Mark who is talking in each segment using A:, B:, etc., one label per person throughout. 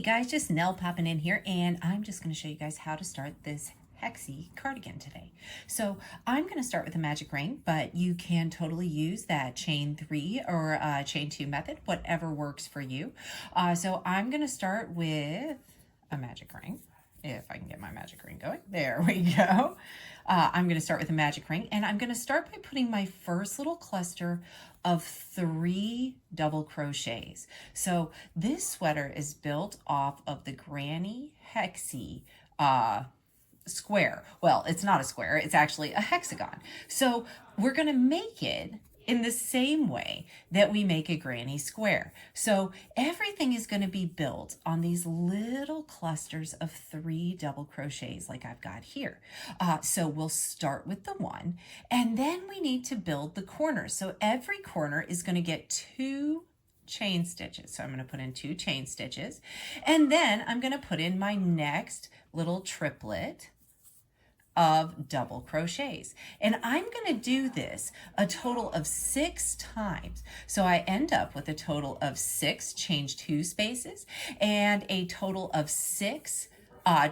A: guys, just Nell popping in here, and I'm just going to show you guys how to start this Hexie cardigan today. So I'm going to start with a magic ring, but you can totally use that chain 3 or chain 2 method, whatever works for you. So I'm going to start with a magic ring. If I can get my magic ring going. There we go. I'm going to start with a magic ring, and I'm going to start by putting my first little cluster of 3 double crochets. So this sweater is built off of the Granny Hexie square. Well, it's not a square, it's actually a hexagon. So we're going to make it in the same way that we make a granny square. So everything is going to be built on these little clusters of 3 double crochets like I've got here. So we'll start with the 1, and then we need to build the corners. So every corner is going to get 2 chain stitches. So I'm going to put in 2 chain stitches, and then I'm going to put in my next little triplet of double crochets. And I'm going to do this a total of 6 times. So I end up with a total of 6 chain 2 spaces and a total of 6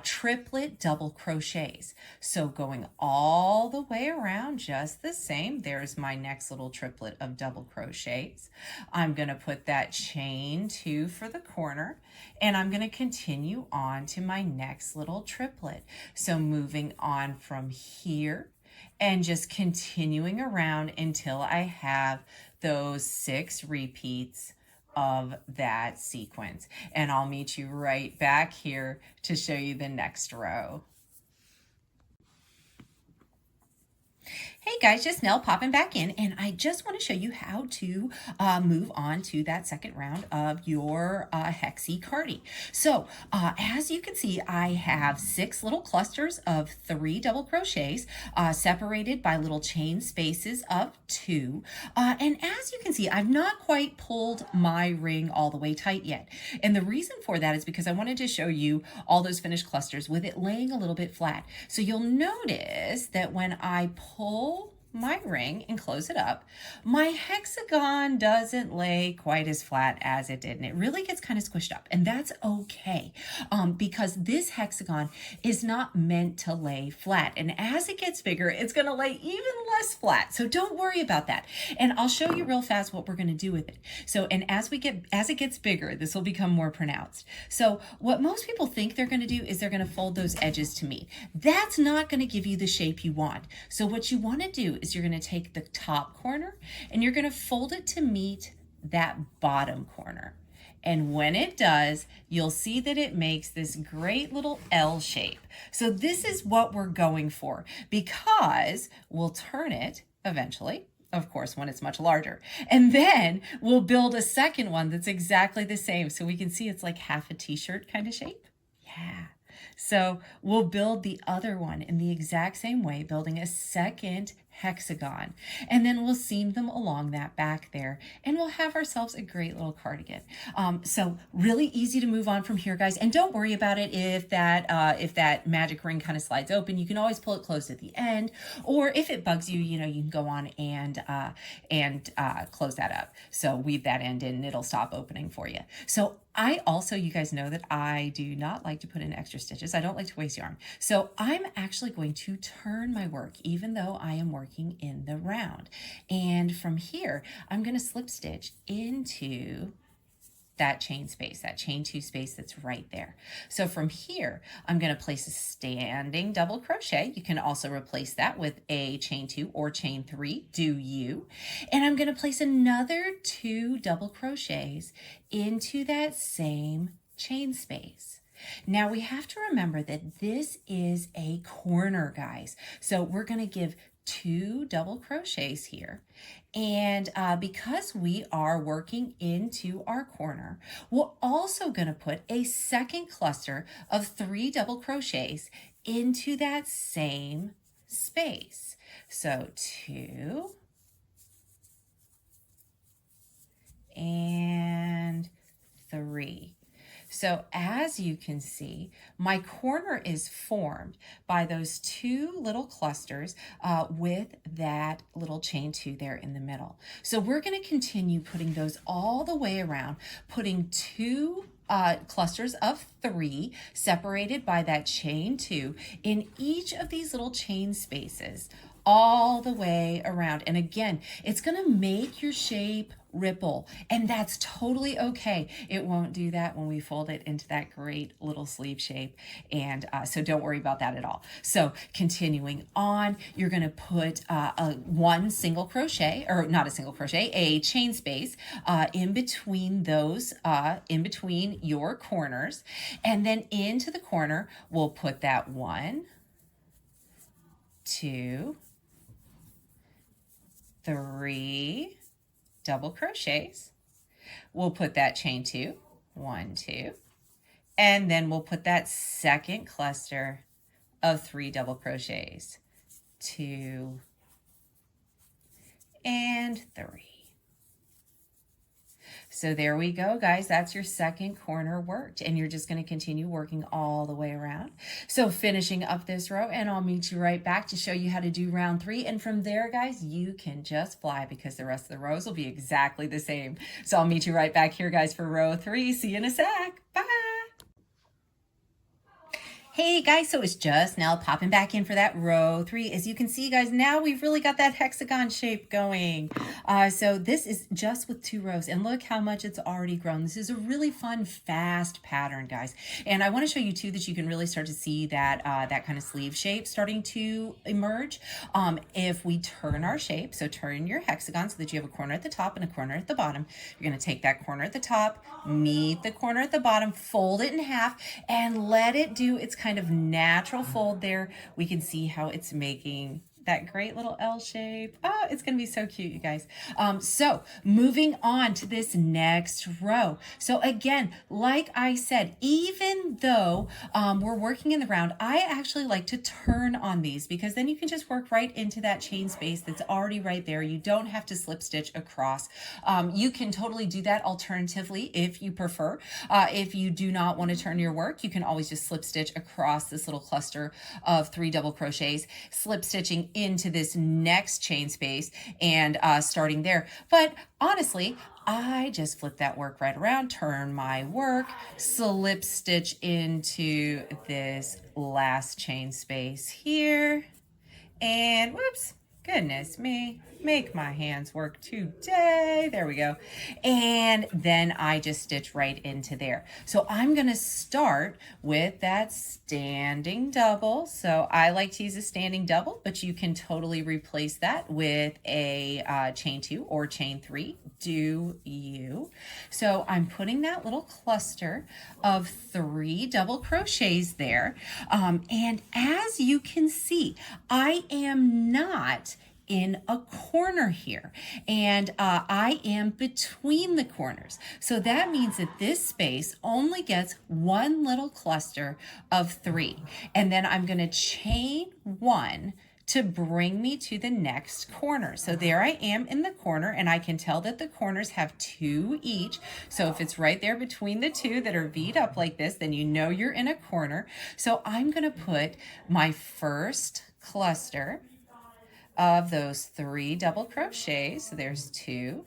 A: triplet double crochets. So going all the way around just the same, there's my next little triplet of double crochets. I'm going to put that chain 2 for the corner, and I'm going to continue on to my next little triplet. So moving on from here and just continuing around until I have those 6 repeats of that sequence. And I'll meet you right back here to show you the next row. Hey guys, just Nell popping back in, and I just want to show you how to move on to that second round of your Hexie cardi. So as you can see, I have 6 little clusters of 3 double crochets separated by little chain spaces of 2. And as you can see, I've not quite pulled my ring all the way tight yet. And the reason for that is because I wanted to show you all those finished clusters with it laying a little bit flat. So you'll notice that when I pull my ring and close it up, my hexagon doesn't lay quite as flat as it did, and it really gets kind of squished up, and that's okay because this hexagon is not meant to lay flat, and as it gets bigger it's going to lay even less flat, so don't worry about that. And I'll show you real fast what we're going to do with it. So, and as it gets bigger, this will become more pronounced. So what most people think they're going to do is they're going to fold those edges to meet. That's not going to give you the shape you want. So what you want to do is you're going to take the top corner and you're going to fold it to meet that bottom corner. And when it does, you'll see that it makes this great little L shape. So this is what we're going for, because we'll turn it eventually, of course, when it's much larger. And then we'll build a second one that's exactly the same. So we can see it's like half a t-shirt kind of shape. Yeah. So we'll build the other one in the exact same way, building a second hexagon, and then we'll seam them along that back there, and we'll have ourselves a great little cardigan. So really easy to move on from here, guys, and don't worry about it if that magic ring kind of slides open. You can always pull it closed at the end, or if it bugs you, you can go on and close that up. So weave that end in and it'll stop opening for you. So I also, you guys know that I do not like to put in extra stitches. I don't like to waste yarn. So I'm actually going to turn my work, even though I am working in the round. And from here, I'm going to slip stitch into that chain space, that chain 2 space that's right there. So from here, I'm going to place a standing double crochet. You can also replace that with a chain 2 or chain 3, do you. And I'm going to place another 2 double crochets into that same chain space. Now we have to remember that this is a corner, guys. So we're going to give 2 double crochets here, and because we are working into our corner, we're also going to put a second cluster of 3 double crochets into that same space. So 2 and 3. So as you can see, my corner is formed by those 2 little clusters with that little chain 2 there in the middle. So we're going to continue putting those all the way around, putting 2 clusters of 3 separated by that chain 2 in each of these little chain spaces all the way around. And again, it's going to make your shape ripple, and that's totally okay. It won't do that when we fold it into that great little sleeve shape, and so don't worry about that at all. So continuing on, you're going to put one single crochet, or not a single crochet, a chain space in between those, in between your corners, and then into the corner we'll put that 1, 2, 3 double crochets. We'll put that chain 2, 1, 2, and then we'll put that second cluster of 3 double crochets, 2 and 3. So there we go, guys. That's your second corner worked, and you're just going to continue working all the way around. So finishing up this row, and I'll meet you right back to show you how to do round 3. And from there, guys, you can just fly because the rest of the rows will be exactly the same. So I'll meet you right back here, guys, for row 3. See you in a sec. Bye. Hey guys, so it's just now popping back in for that row 3. As you can see, guys, now we've really got that hexagon shape going. So this is just with 2 rows, and look how much it's already grown. This is a really fun, fast pattern, guys. And I want to show you too that you can really start to see that that kind of sleeve shape starting to emerge. If we turn our shape, so turn your hexagon so that you have a corner at the top and a corner at the bottom. You're going to take that corner at the top, meet the corner at the bottom, fold it in half, and let it do its kind of natural fold there. We can see how it's making that great little L shape. Oh, it's going to be so cute, you guys. So moving on to this next row. So again, like I said, even though we're working in the round, I actually like to turn on these because then you can just work right into that chain space that's already right there. You don't have to slip stitch across. You can totally do that alternatively if you prefer. If you do not want to turn your work, you can always just slip stitch across this little cluster of 3 double crochets, slip stitching into this next chain space and starting there. But honestly, I just flip that work right around, turn my work, slip stitch into this last chain space here, and whoops, goodness me, make my hands work today. There we go. And then I just stitch right into there. So I'm going to start with that standing double. So I like to use a standing double, but you can totally replace that with a chain 2 or chain 3. Do you? So I'm putting that little cluster of 3 double crochets there. And as you can see, I am not in a corner here, and I am between the corners. So that means that this space only gets 1 little cluster of 3. And then I'm going to chain 1 to bring me to the next corner. So there I am in the corner, and I can tell that the corners have 2 each. So if it's right there between the 2 that are V'd up like this, then you know you're in a corner. So I'm going to put my first cluster of those 3 double crochets. So there's 2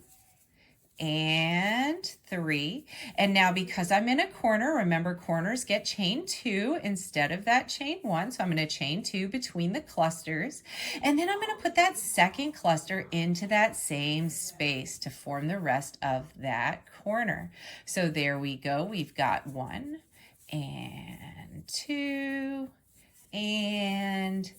A: and 3. And now because I'm in a corner, remember corners get chain 2 instead of that chain 1. So I'm going to chain 2 between the clusters. And then I'm going to put that second cluster into that same space to form the rest of that corner. So there we go. We've got 1 and 2 and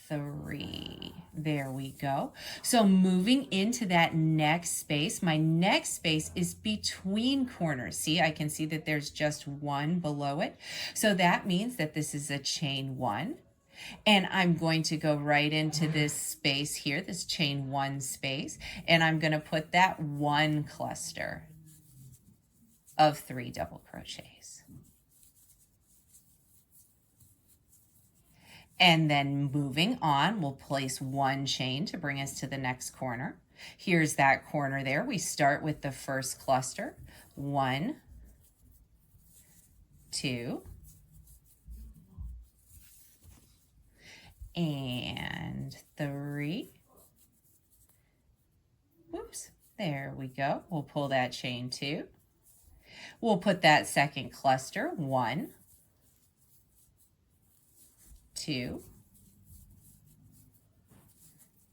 A: 3. There we go. So moving into that next space, my next space is between corners. See, I can see that there's just 1 below it. So that means that this is a chain 1. And I'm going to go right into this space here, this chain 1 space, and I'm going to put that 1 cluster of 3 double crochets. And then moving on, we'll place 1 chain to bring us to the next corner. Here's that corner there. We start with the first cluster. 1, 2, and 3. Whoops, there we go. We'll pull that chain 2. We'll put that second cluster, 1, 2,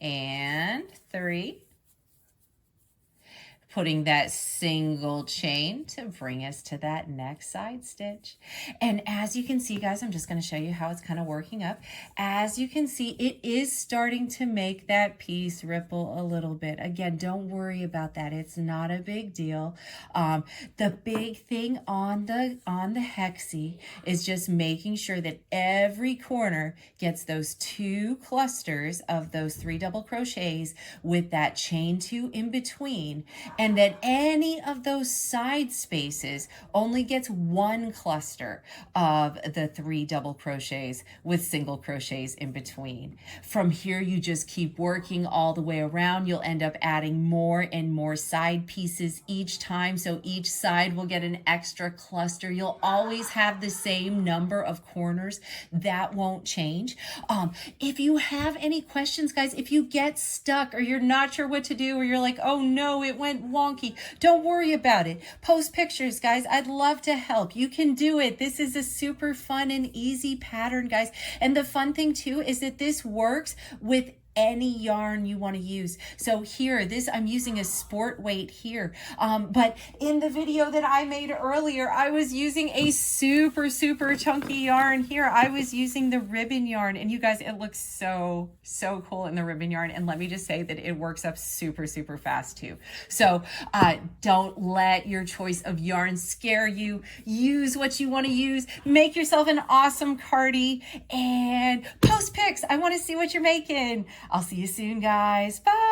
A: and 3. Putting that single chain to bring us to that next side stitch. And as you can see, guys, I'm just going to show you how it's kind of working up. As you can see, it is starting to make that piece ripple a little bit. Again, don't worry about that. It's not a big deal. The big thing on the hexie is just making sure that every corner gets those 2 clusters of those 3 double crochets with that chain 2 in between, and that any of those side spaces only gets 1 cluster of the 3 double crochets with single crochets in between. From here, you just keep working all the way around. You'll end up adding more and more side pieces each time, so each side will get an extra cluster. You'll always have the same number of corners. That won't change. If you have any questions, guys, if you get stuck or you're not sure what to do, or you're like, oh no, it went wonky, don't worry about it. Post pictures, guys. I'd love to help. You can do it. This is a super fun and easy pattern, guys. And the fun thing too is that this works with any yarn you want to use. So here, I'm using a sport weight here. But in the video that I made earlier, I was using a super chunky yarn here. I was using the ribbon yarn, and you guys, it looks so cool in the ribbon yarn. And let me just say that it works up super fast too. So don't let your choice of yarn scare you. Use what you want to use. Make yourself an awesome cardi and post pics. I want to see what you're making. I'll see you soon, guys. Bye.